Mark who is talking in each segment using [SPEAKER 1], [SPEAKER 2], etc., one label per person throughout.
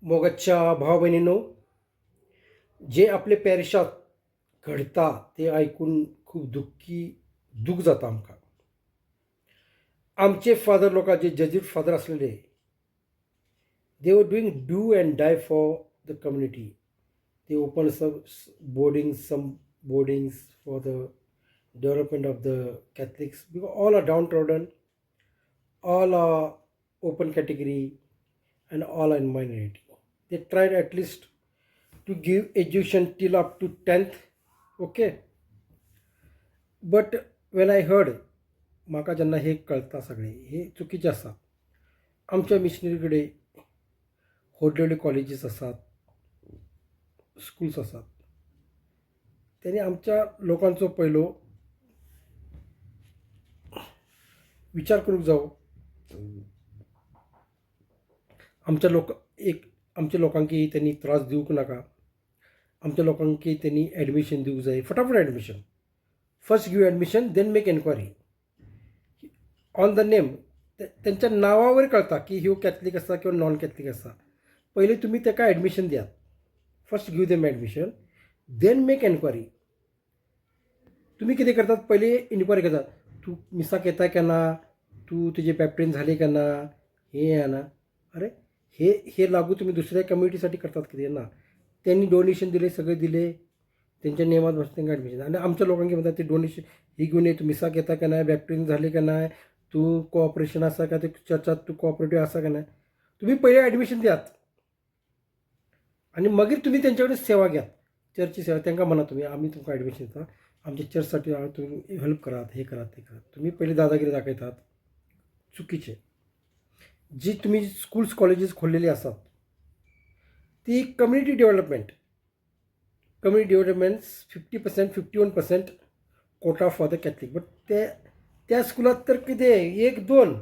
[SPEAKER 1] मोगतच्या भाव बहिणींनो, जे आपले पॅरिशात घडता ते ऐकून खूप दुःख जाता आमकां. आमचे फादर लोक जे जेज्यूट फादर असलेले, they were doing do and die for the community. ते open some boardings for the development of the Catholics, because all are downtrodden, all are open category, and all are in minority. They tried at least to give education till up to 10th, okay. But when I heard, म्हाका जेन्ना हे कळटा सगळे हे चुकीचे आसा. आमच्या मिशनरीकडे व्हडले व्हडले कॉलेजीस आसात, स्कूल्स आसात. त्यांनी आमच्या लोकांचो पयलो विचार करूंक जावो. आमच्या लोकांकी त्यांनी त्रास दिवंक नाका. आमच्या लोकांकी त्यांनी ॲडमिशन दिवंक जाय, फटाफट admission. First give admission, then make enquiry on the name. त्यांच्या नावावर कळता की ह्यो कॅथलीक आसा किंवा नॉन कॅथलीक आसा. पहिले तुम्ही ताका ॲडमिशन दियात. First give them admission, then make enquiry. तुम्ही कितें करतात, पहिले इन्क्वायरी करतात. तू मिसाक येता केन्ना, तू तुजे बॅप्टिझम झाले केन्ना, हे ना. अरे हे लागू तुम्ही दुसऱ्या कम्युनिटीसाठी करतात कितें ना. त्यांनी डोनेशन दिले, सगळे दिले, त्यांच्या नियमात बसता तांकां ॲडमिशन. आणि आमच्या लोकांक म्हणतात ते डोनेशन ही घेऊन ये, तू मिसाक येता काय नाही, बॅप्टिझम झाले का नाही, तू कोऑपरेशन आसा काय, ते चर्चात तू कोऑपरेटिव्ह आसा का नाही. तुम्ही पहिले ॲडमिशन द्यात आणि मागीर तुम्ही त्यांच्याकडे सेवा घ्यात, चर्चची सेवा. तांकां म्हणा तुम्ही आम्ही तुमकां ॲडमिशन दिता, आमच्या चर्चसाठी तुम्ही हेल्प करात, हे करात, ते करात. तुम्ही पहिले दादागिरी दाखयतात, चुकीचे. जी तुम्ही स्कूल्स कॉलेजेस खोललेली असतात ती community development 50%, 51% Kota for the Catholic. But त्या स्कुलात तर किती 1-2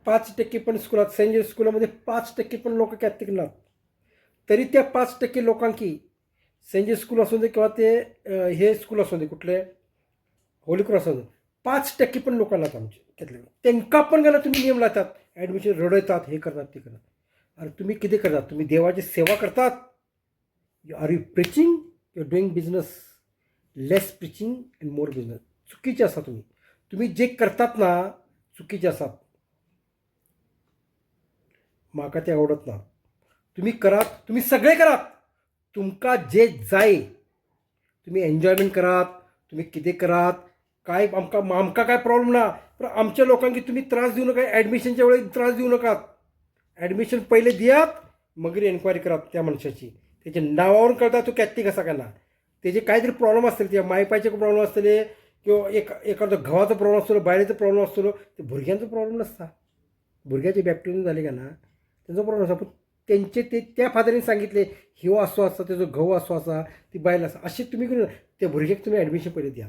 [SPEAKER 1] 5% पण स्कुलात, सेंट जेम्स स्कुलामध्ये 5% पण लोक कॅथलिक नात. तरी त्या 5% लोकांकी सेंट जेम्स स्कूल असू दे किंवा ते हे स्कूल असू दे कुठले होली क्रॉस असू दे, 5% पण लोकांना आमचे कॅथलिक. त्यांना पण गेला तुम्ही नियम लावतात, ॲडमिशन रडवतात, हे करतात, ते करतात. अरे तुम्ही किती करतात, तुम्ही देवाची सेवा करतात. Are you preaching, you are doing business. Less preaching and more business. चुकीचे असतात तुम्ही जे करतात ना, चुकीचे असतात. म्हाका ते आवडत ना. तुम्ही करात, तुम्ही सगळे करात, तुमका जे जाय तुम्ही एन्जॉयमेंट करात, तुम्ही किती करात, काय आमका काय प्रॉब्लेम ना. पण आमच्या लोकांकी तुम्ही त्रास देऊ नका. ॲडमिशनच्या वेळी त्रास देऊ नका. ॲडमिशन पहिले दियात, मग एन्क्वायरी करात त्या माणसाची. त्याच्या नावावरून कळता तो कॅथलिक असा का ना. त्याचे काहीतरी प्रॉब्लेम असतील, त्या मायपाचे प्रॉब्लेम असतले किंवा एखादा गव्हाचा प्रॉब्लेम असतो, बायलेचा प्रॉब्लेम असतो, ते भुरग्यांचा प्रॉब्लेम नसता. भुरग्याचे बॅप्टिझम झाले का ना, त्यांचा प्रॉब्लेम असता. पण त्यांचे त्या फादरीने सांगितले ह्यो असो असा, त्याचा गहू असो असा, ती बायल असा, असे तुम्ही करून त्या भुरग्याक तुम्ही ॲडमिशन पहिले द्या,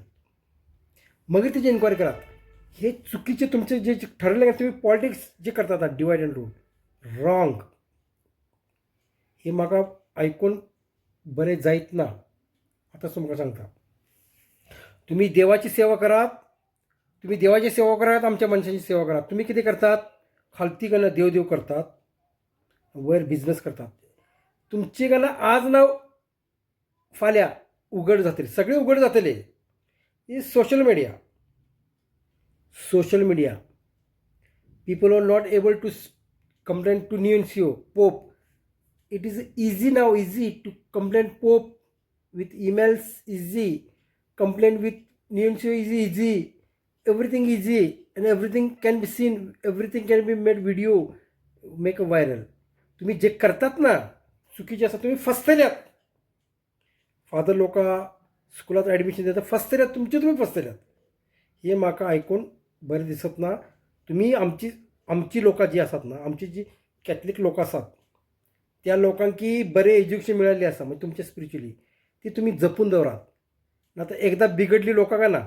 [SPEAKER 1] मग त्याची एन्क्वायरी करा. हे चुकीचे तुमचे जे ठरले का तुम्ही पॉलिटिक्स जे करतात, डिवाइड अँड रूल, रॉंग. हे म्हाका ऐकून बरे जायत ना. आता तुमकां सांगता, तुम्ही देवाची सेवा करात, तुम्ही देवाची सेवा करात, आमच्या मनशाची सेवा करात. तुम्ही किती करतात, खालती गणं देव करतात, वयर बिझनेस करतात. तुमचे गणं आज ना फाल्या उघड जातले, सगळे उघड जातले. हे social media people are not able to complain to nuncio pope. It is easy to complain pope with emails, easy complain with nuncio, easy, everything easy, and everything can be seen, everything can be made video, make a viral. तुम्ही जे करतात ना चुकीचे असतात, तुम्ही फसलेल्यात. Father लोक स्कुलात admission देतात, फसलेल्यात, तुम्ही फसलेल्यात. हे म्हाका ऐकून बरें दिसत ना. तुम्ही आमची लोकां जी असतात ना, आमची जी कॅथलिक लोक असतात, त्या लोकांकी बरे एज्युकेशन मिळाले आसा, म्हणजे तुमच्या स्पिरिच्युअली ती तुम्ही जपून दवरात. ना तर एकदा बिघडली लोकां का ना,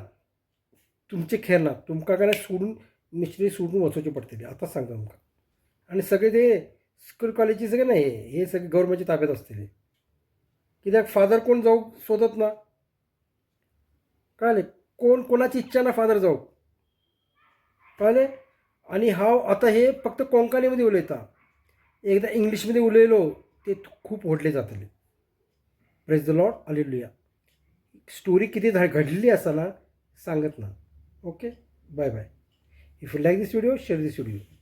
[SPEAKER 1] तुमचे खेळ ना, तुमकां काय सोडून मिशनरी सोडून वचोवचे पडटले. आतां सांगता तुमकां. आणि सगळे ते स्कूल कॉलेजीस सगळे ना, हे सगळे गव्हर्मेंटच्या ताब्यात असतले. कित्याक फादर कोण जावंक सोदत ना, कळले. कोणाची इच्छा ना फादर जावंक, कळले. आणि हांव आतां हे फक्त कोंकणीमध्ये उलयता. एकदा इंग्लिशमध्ये उलयलो ते खूप ओढले जातले. Praise the Lord, hallelujah. Story किती घडलेली असताना सांगत ना. Okay, bye bye. If you like this video, share this video.